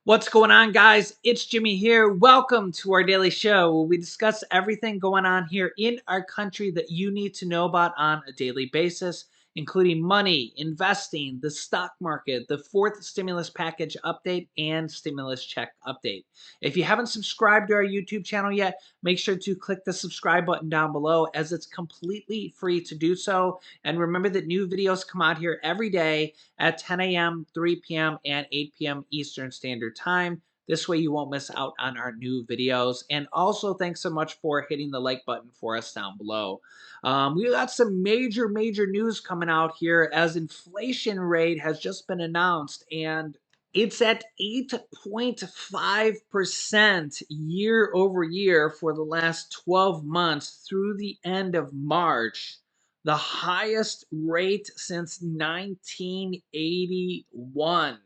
What's going on, guys? It's Jimmy here. Welcome to our daily show where we discuss everything going on here in our country that you need to know about on a daily basis, including money, investing, the stock market, the fourth stimulus package update, and stimulus check update. If you haven't subscribed to our YouTube channel yet, make sure to click the subscribe button down below as it's completely free to do so. And remember that new videos come out here every day at 10 a.m., 3 p.m., and 8 p.m. Eastern Standard Time. This way you won't miss out on our new videos. And also, thanks so much for hitting the like button for us down below. We got some major news coming out here as inflation rate has just been announced, and it's at 8.5% year over year for the last 12 months through the end of March, the highest rate since 1981.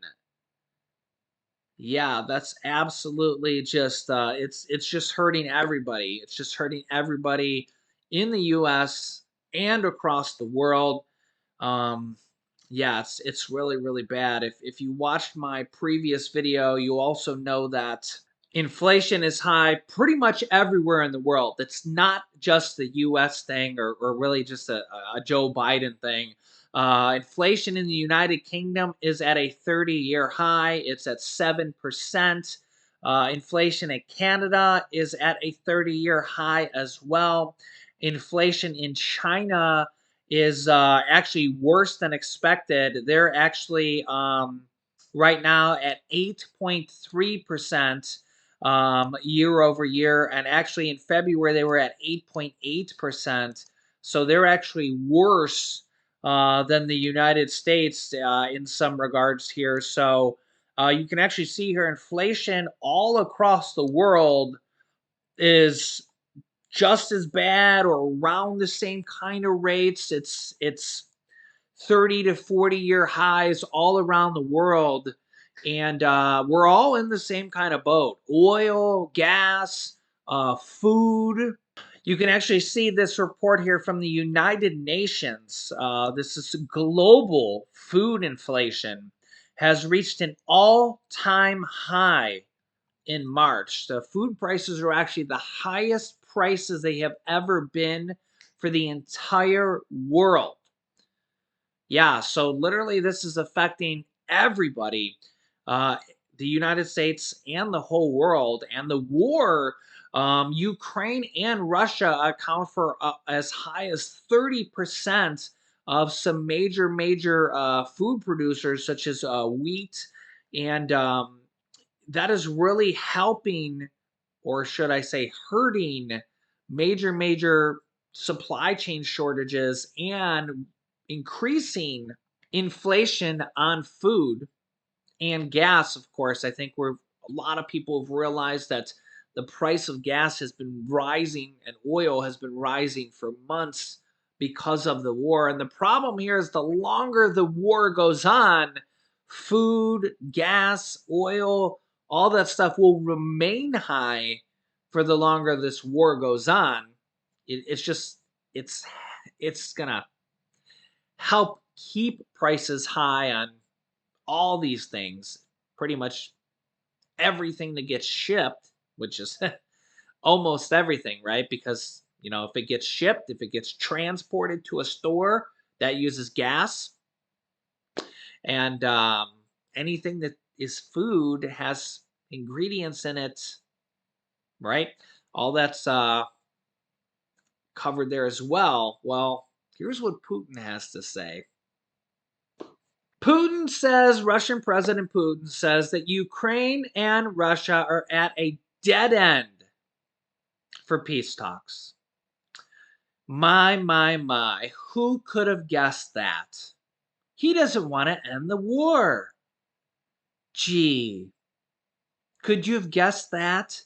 Yeah, that's absolutely just it's just hurting everybody. It's just hurting everybody in the US and across the world. Um yeah, it's really bad. If you watched my previous video, you also know that inflation is high pretty much everywhere in the world. It's not just the US thing or really just a Joe Biden thing. Inflation in the United Kingdom is at a 30-year high. It's at 7%. Inflation in Canada is at a 30-year high as well. Inflation in China is actually worse than expected. They're actually right now at 8.3% year over year. And actually, in February, they were at 8.8%. So they're actually worse than the United States in some regards here. So you can actually see here inflation all across the world is just as bad or around the same kind of rates. It's 30 to 40-year highs all around the world. And we're all in the same kind of boat. Oil, gas, food. You can actually see this report here from the United Nations. This is global food inflation has reached an all-time high in March. The food prices are actually the highest prices they have ever been for the entire world. Yeah, so literally this is affecting everybody, uh, the United States and the whole world. And the war, Ukraine and Russia account for as high as 30% of some major food producers, such as wheat. And that is really helping, or should I say, hurting major supply chain shortages and increasing inflation on food and gas. Of course, I think a lot of people have realized that the price of gas has been rising and oil has been rising for months because of the war. And the problem here is the longer the war goes on, food, gas, oil, all that stuff will remain high for the longer this war goes on. It's just it's it's gonna help keep prices high on all these things, pretty much everything that gets shipped, which is almost everything, right? Because, if it gets shipped, if it gets transported to a store, that uses gas. And anything that is food has ingredients in it, right? All that's covered there as well. Well, here's what Putin has to say. Russian President Putin says that Ukraine and Russia are at a dead end for peace talks. My. Who could have guessed that? He doesn't want to end the war. Gee, could you have guessed that?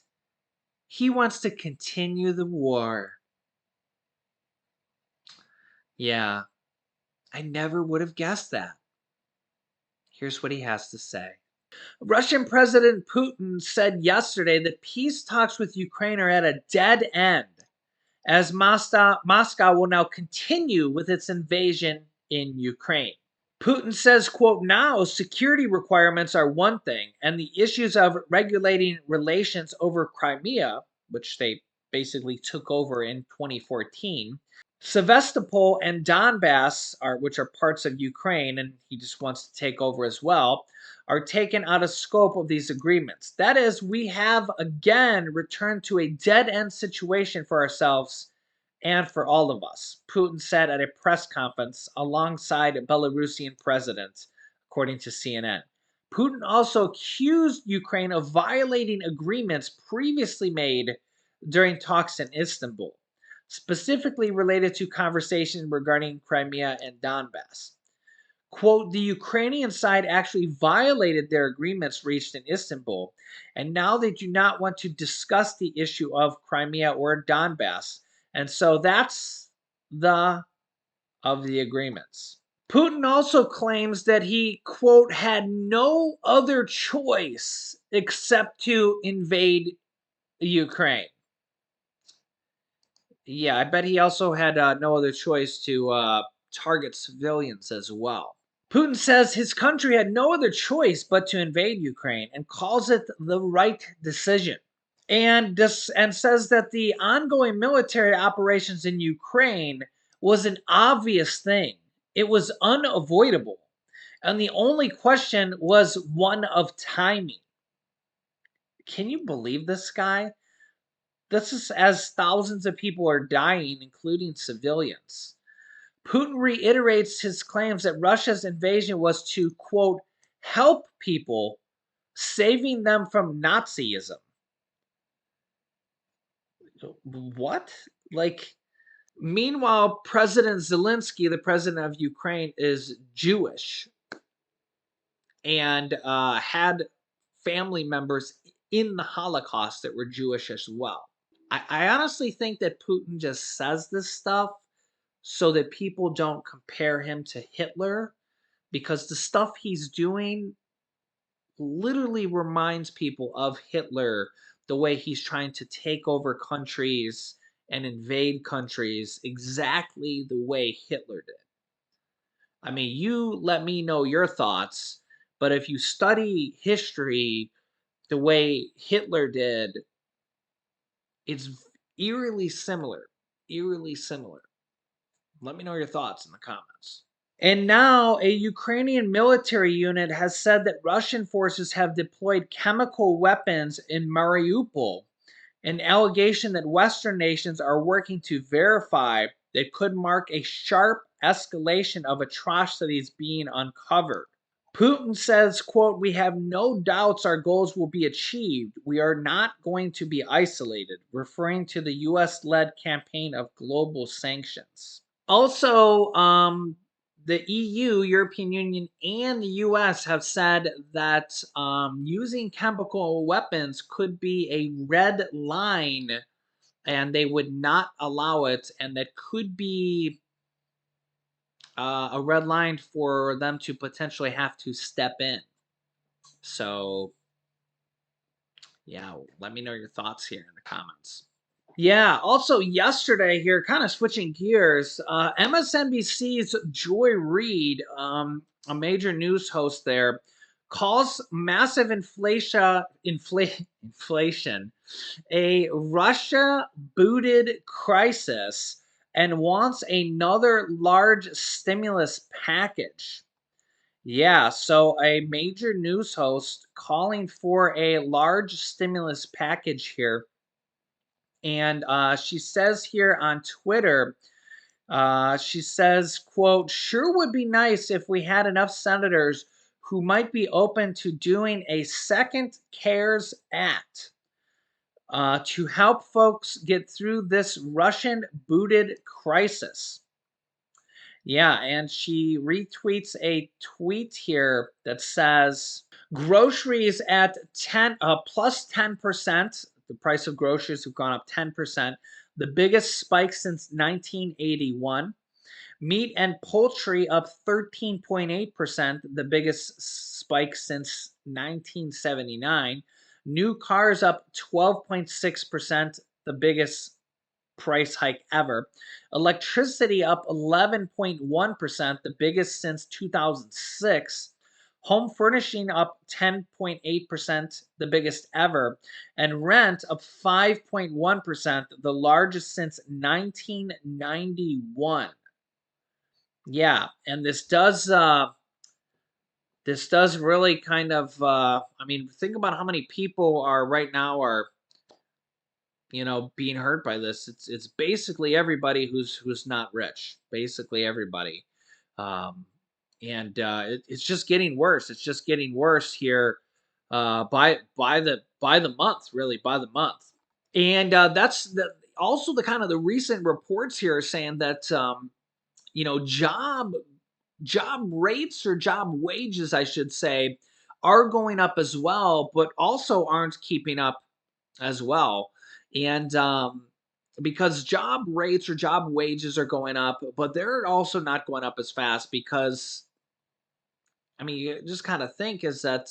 He wants to continue the war. Yeah, I never would have guessed that. Here's what he has to say. Russian President Putin said yesterday that peace talks with Ukraine are at a dead end as Moscow will now continue with its invasion in Ukraine. Putin says, quote, now security requirements are one thing, and the issues of regulating relations over Crimea, which they basically took over in 2014, Sevastopol and Donbass, which are parts of Ukraine, and he just wants to take over as well, are taken out of scope of these agreements. That is, we have again returned to a dead end situation for ourselves and for all of us, Putin said at a press conference alongside Belarusian president, according to CNN. Putin also accused Ukraine of violating agreements previously made during talks in Istanbul, specifically related to conversations regarding Crimea and Donbass. Quote, the Ukrainian side actually violated their agreements reached in Istanbul, and now they do not want to discuss the issue of Crimea or Donbass. And so that's the of the agreements. Putin also claims that he, quote, had no other choice except to invade Ukraine. Yeah, I bet he also had no other choice to target civilians as well. Putin says his country had no other choice but to invade Ukraine and calls it the right decision. And says that the ongoing military operations in Ukraine was an obvious thing. It was unavoidable. And the only question was one of timing. Can you believe this guy? This is as thousands of people are dying, including civilians. Putin reiterates his claims that Russia's invasion was to, quote, help people, saving them from Nazism. What? Like, meanwhile, President Zelensky, the president of Ukraine, is Jewish and had family members in the Holocaust that were Jewish as well. I honestly think that Putin just says this stuff so that people don't compare him to Hitler, because the stuff he's doing literally reminds people of Hitler, the way he's trying to take over countries and invade countries exactly the way Hitler did. I mean, you let me know your thoughts, but if you study history the way Hitler did, it's eerily similar. Eerily similar. Let me know your thoughts in the comments. And now, a Ukrainian military unit has said that Russian forces have deployed chemical weapons in Mariupol, an allegation that Western nations are working to verify that could mark a sharp escalation of atrocities being uncovered. Putin says, quote, we have no doubts our goals will be achieved. We are not going to be isolated, referring to the US-led campaign of global sanctions. Also, the EU, European Union, and the US have said that using chemical weapons could be a red line and they would not allow it, and that could be a red line for them to potentially have to step in. So, yeah, let me know your thoughts here in the comments. Yeah, also yesterday here, kind of switching gears, MSNBC's Joy Reid, a major news host there, calls massive inflation a Russia-booted crisis and wants another large stimulus package. Yeah, so a major news host calling for a large stimulus package here. And she says here on Twitter, she says, quote, sure would be nice if we had enough senators who might be open to doing a second CARES Act to help folks get through this Russian booted crisis. Yeah, and she retweets a tweet here that says, groceries at 10 plus 10%. The price of groceries have gone up 10%, the biggest spike since 1981. Meat and poultry up 13.8%, the biggest spike since 1979. New cars up 12.6%, the biggest price hike ever. Electricity up 11.1%, the biggest since 2006. Home furnishing up 10.8%, the biggest ever. And rent up 5.1%, the largest since 1991. Yeah, and this does really kind of I mean, think about how many people are right now are, being hurt by this. It's basically everybody who's not rich. Basically everybody. Um it's just getting worse. It's just getting worse here by the month, really, by the month. And that's also the kind of the recent reports here are saying that you know, job rates or job wages, I should say, are going up as well, but also aren't keeping up as well. And because job rates or job wages are going up, but they're also not going up as fast because I mean, you just kind of think is that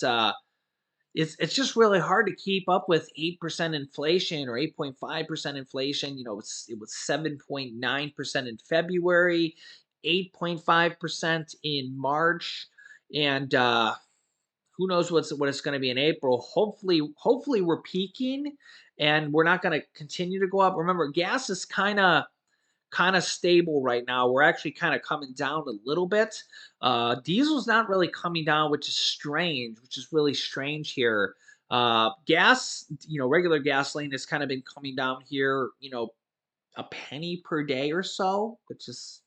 it's just really hard to keep up with 8% inflation or 8.5% inflation. It was 7.9% in February, 8.5% in March, and who knows what it's going to be in April. Hopefully we're peaking and we're not going to continue to go up. Remember, gas is kind of stable right now. We're actually kind of coming down a little bit. Diesel's not really coming down, which is strange, which is really strange here. Gas, regular gasoline has kind of been coming down here, a penny per day or so, which is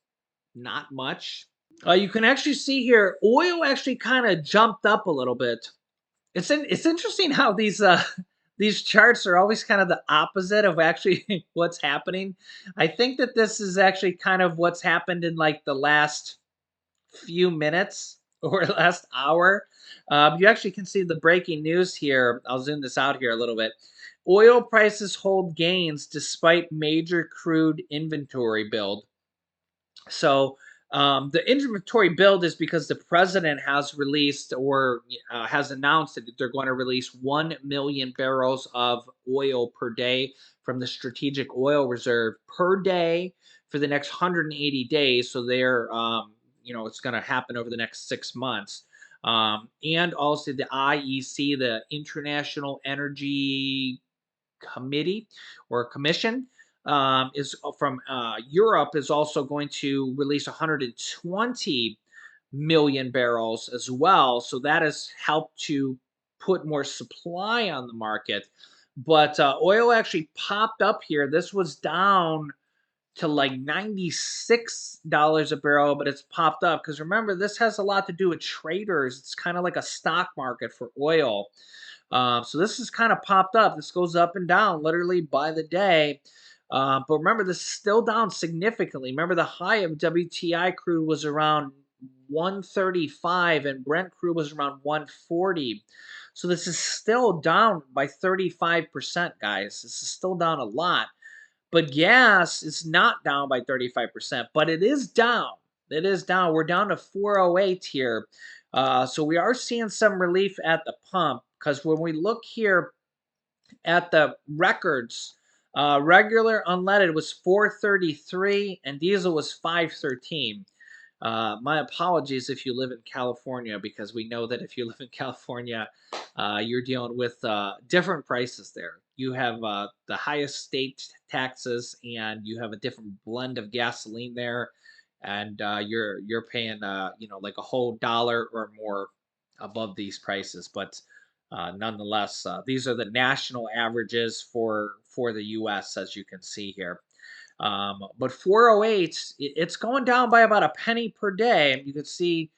not much. You can actually see here, oil actually kind of jumped up a little bit. It's interesting how these these charts are always kind of the opposite of actually what's happening. I think that this is actually kind of what's happened in like the last few minutes or last hour. You actually can see the breaking news here. I'll zoom this out here a little bit. Oil prices hold gains despite major crude inventory build. So the inventory build is because the president has released or has announced that they're going to release 1 million barrels of oil per day from the strategic oil reserve per day for the next 180 days. So it's going to happen over the next 6 months. And also the IEC, the International Energy Committee or Commission, is from Europe, is also going to release 120 million barrels as well. So that has helped to put more supply on the market. But oil actually popped up here. This was down to like $96 a barrel, but it's popped up because remember, this has a lot to do with traders. It's kind of like a stock market for oil. So this is kind of popped up. This goes up and down literally by the day. But remember, this is still down significantly. Remember, the high of WTI crude was around 135 and Brent crude was around 140. So this is still down by 35%, guys. This is still down a lot. But gas is not down by 35%, but it is down. It is down. We're down to 408 here. So we are seeing some relief at the pump because when we look here at the records, regular unleaded was 433 and diesel was 513. My apologies if you live in California, because we know that if you live in California, you're dealing with different prices there. You have the highest state taxes, and you have a different blend of gasoline there, and you're paying like a whole dollar or more above these prices. But nonetheless, these are the national averages for the U.S. as you can see here. But 408, it's going down by about a penny per day. You can see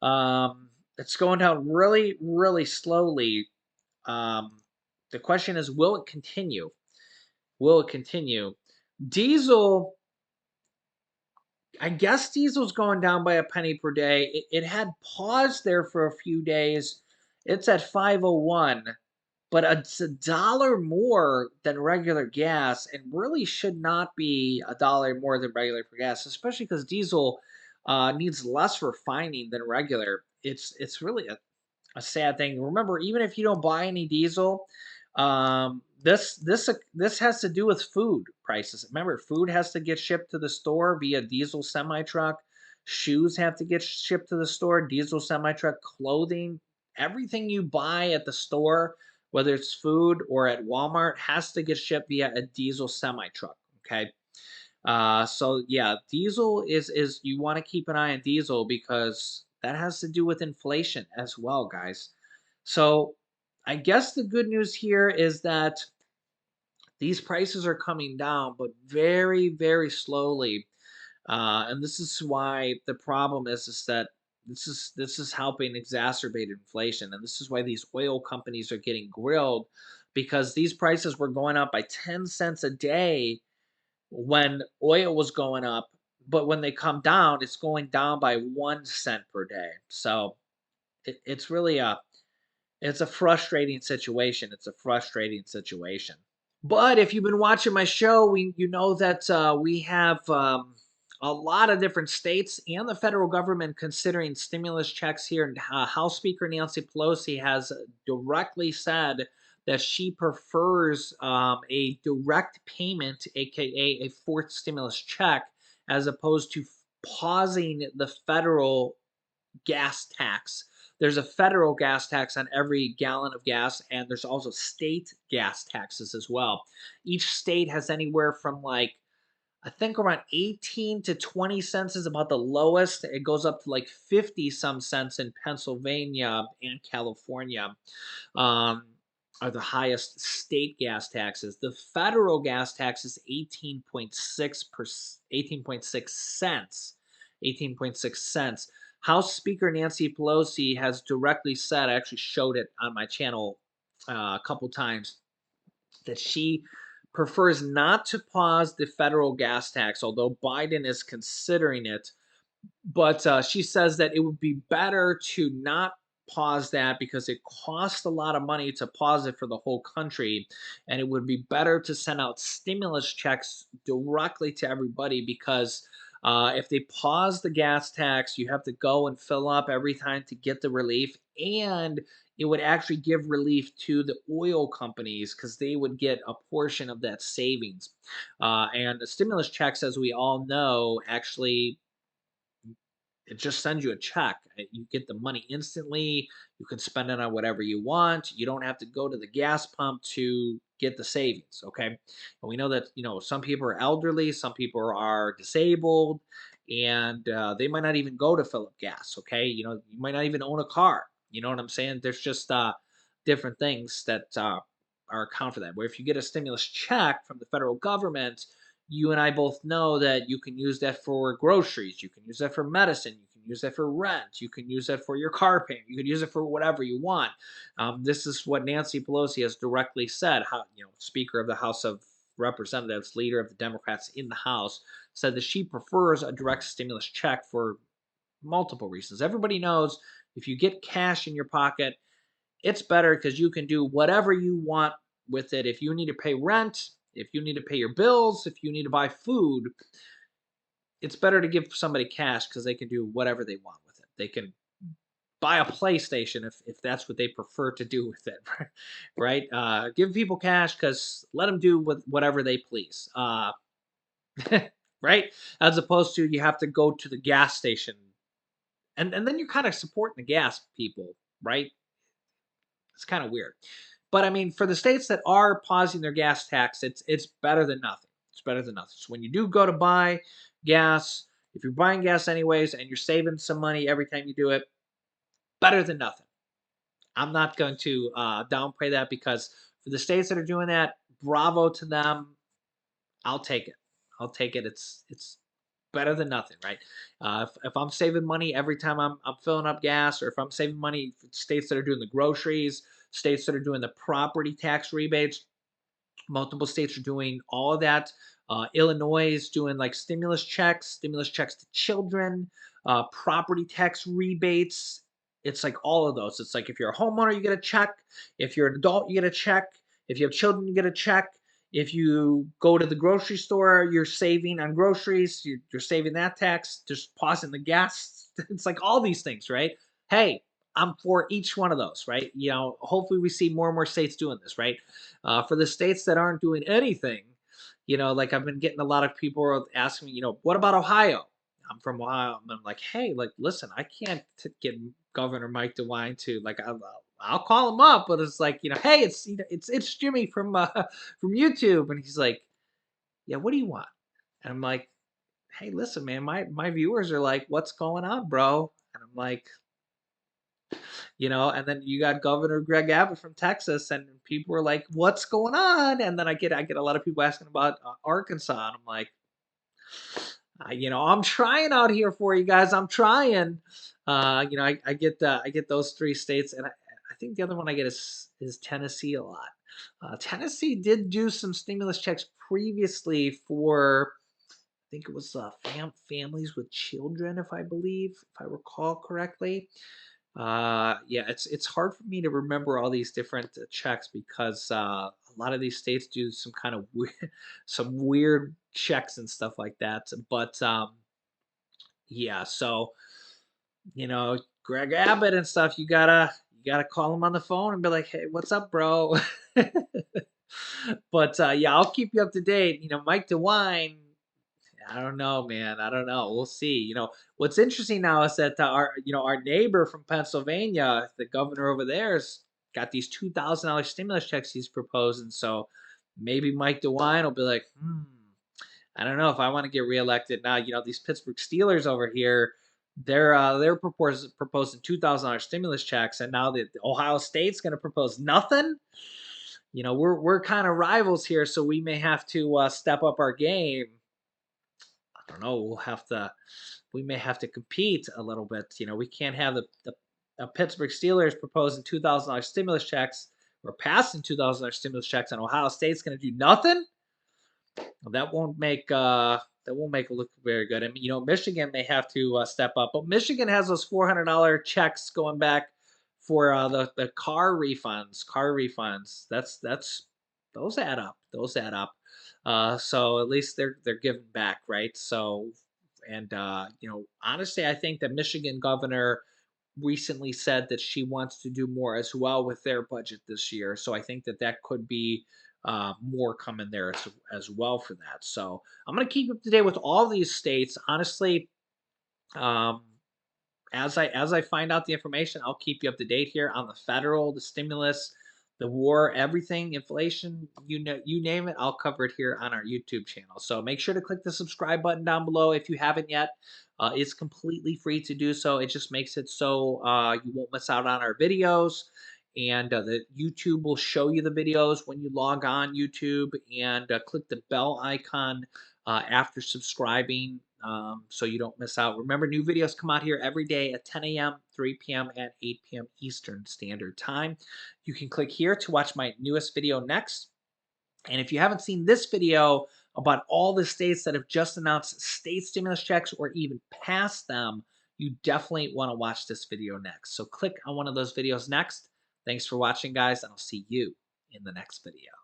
it's going down really, really slowly. Um, the question is, will it continue? Will it continue? Diesel, I guess diesel's going down by a penny per day. It had paused there for a few days. It's at 501, but it's a dollar more than regular gas and really should not be a dollar more than regular for gas, especially because diesel needs less refining than regular. It's really a sad thing. Remember, even if you don't buy any diesel, this has to do with food prices. Remember, food has to get shipped to the store via diesel semi truck. Shoes have to get shipped to the store, diesel semi truck. Clothing, everything you buy at the store, whether it's food or at Walmart, has to get shipped via a diesel semi truck. Okay. So yeah, diesel is you want to keep an eye on diesel because that has to do with inflation as well, guys. So I guess the good news here is that these prices are coming down, but very, very slowly. And this is why the problem is that this is helping exacerbate inflation, and this is why these oil companies are getting grilled because these prices were going up by 10 cents a day when oil was going up, but when they come down, it's going down by 1 cent per day. So it's really a frustrating situation. It's a frustrating situation. But if you've been watching my show, you know that we have a lot of different states and the federal government considering stimulus checks here. And House Speaker Nancy Pelosi has directly said that she prefers a direct payment, aka a fourth stimulus check, as opposed to pausing the federal gas tax. There's a federal gas tax on every gallon of gas, and there's also state gas taxes as well. Each state has anywhere from like I think around 18 to 20 cents is about the lowest. It goes up to like 50 some cents in Pennsylvania and California. Um, are the highest state gas taxes. The federal gas tax is 18.6 cents. 18.6 cents. House Speaker Nancy Pelosi has directly said, I actually showed it on my channel a couple times, that she prefers not to pause the federal gas tax, although Biden is considering it. But she says that it would be better to not pause that because it costs a lot of money to pause it for the whole country. And it would be better to send out stimulus checks directly to everybody because if they pause the gas tax, you have to go and fill up every time to get the relief. And it would actually give relief to the oil companies because they would get a portion of that savings. And the stimulus checks, as we all know, actually it just sends you a check. You get the money instantly. You can spend it on whatever you want. You don't have to go to the gas pump to get the savings. Okay. And we know that, some people are elderly, some people are disabled, and they might not even go to fill up gas. Okay. You might not even own a car. You know what I'm saying? There's just different things that are account for that. Where if you get a stimulus check from the federal government, you and I both know that you can use that for groceries, you can use that for medicine, you can use that for rent, you can use that for your car payment, you can use it for whatever you want. This is what Nancy Pelosi has directly said. How Speaker of the House of Representatives, leader of the Democrats in the House, said that she prefers a direct stimulus check for multiple reasons. Everybody knows if you get cash in your pocket, it's better because you can do whatever you want with it. If you need to pay rent, if you need to pay your bills, if you need to buy food, it's better to give somebody cash because they can do whatever they want with it. They can buy a PlayStation if that's what they prefer to do with it, right? Give people cash because let them do with whatever they please, right? As opposed to you have to go to the gas station, and then you're kind of supporting the gas people, right? It's kind of weird. But I mean, for the states that are pausing their gas tax, it's better than nothing. It's better than nothing. So when you do go to buy gas, if you're buying gas anyways and you're saving some money every time you do it, better than nothing. I'm not going to downplay that because for the states that are doing that, bravo to them. I'll take it. I'll take it. It's better than nothing, right? If I'm saving money every time I'm filling up gas, or if I'm saving money, states that are doing the groceries, states that are doing the property tax rebates, multiple states are doing all of that. Illinois is doing like stimulus checks to children, property tax rebates. It's like all of those. It's like if you're a homeowner, you get a check. If you're an adult, you get a check. If you have children, you get a check. If you go to the grocery store, you're saving on groceries. You're saving that tax. Just pausing the gas. It's like all these things, right? Hey, I'm for each one of those, right? Hopefully we see more and more states doing this, right? For the states that aren't doing anything, like I've been getting a lot of people asking me, what about Ohio? I'm from Ohio. And I'm like, hey, like, listen, I can't get Governor Mike DeWine to like, I'll call him up, but it's like, hey, it's Jimmy from from YouTube, and he's like, yeah, what do you want? And I'm like, hey, listen, man, my viewers are like, what's going on, bro? And I'm like, and then you got Governor Greg Abbott from Texas, and people were like, "What's going on?" And then I get a lot of people asking about Arkansas, and I'm like, I'm trying out here for you guys. I'm trying. I get those three states, and I think the other one I get is Tennessee a lot. Tennessee did do some stimulus checks previously for, I think it was families with children, if I recall correctly. Yeah, it's hard for me to remember all these different checks because a lot of these states do some kind of weird, some weird checks and stuff like that. But yeah, so Greg Abbott and stuff, you gotta call him on the phone and be like, hey, what's up, bro? But yeah, I'll keep you up to date. Mike DeWine, I don't know, man. I don't know. We'll see. What's interesting now is that our neighbor from Pennsylvania, the governor over there's got these $2,000 stimulus checks he's proposing. So maybe Mike DeWine will be like, I don't know if I want to get reelected now. These Pittsburgh Steelers over here, they're proposing $2,000 stimulus checks, and now the Ohio State's going to propose nothing. We're kind of rivals here, so we may have to step up our game. I don't know. We may have to compete a little bit. We can't have the Pittsburgh Steelers proposing $2,000 stimulus checks or passing $2,000 stimulus checks, and Ohio State's going to do nothing. Well, that won't make it look very good. I mean, Michigan may have to step up, but Michigan has those $400 checks going back for the car refunds. Car refunds. That's those add up. Those add up. So at least they're giving back, right? So, and honestly, I think the Michigan governor recently said that she wants to do more as well with their budget this year. So I think that could be more coming there as well for that. So I'm going to keep up to date with all these states. Honestly, um, as I find out the information, I'll keep you up to date here on the federal, the stimulus, the war, everything, inflation, you name it, I'll cover it here on our YouTube channel. So make sure to click the subscribe button down below if you haven't yet. It's completely free to do so. It just makes it so you won't miss out on our videos. And the YouTube will show you the videos when you log on YouTube, and click the bell icon after subscribing, so you don't miss out. Remember, new videos come out here every day at 10 a.m., 3 p.m., and 8 p.m. Eastern Standard Time. You can click here to watch my newest video next. And if you haven't seen this video about all the states that have just announced state stimulus checks or even passed them, you definitely want to watch this video next. So click on one of those videos next. Thanks for watching, guys, and I'll see you in the next video.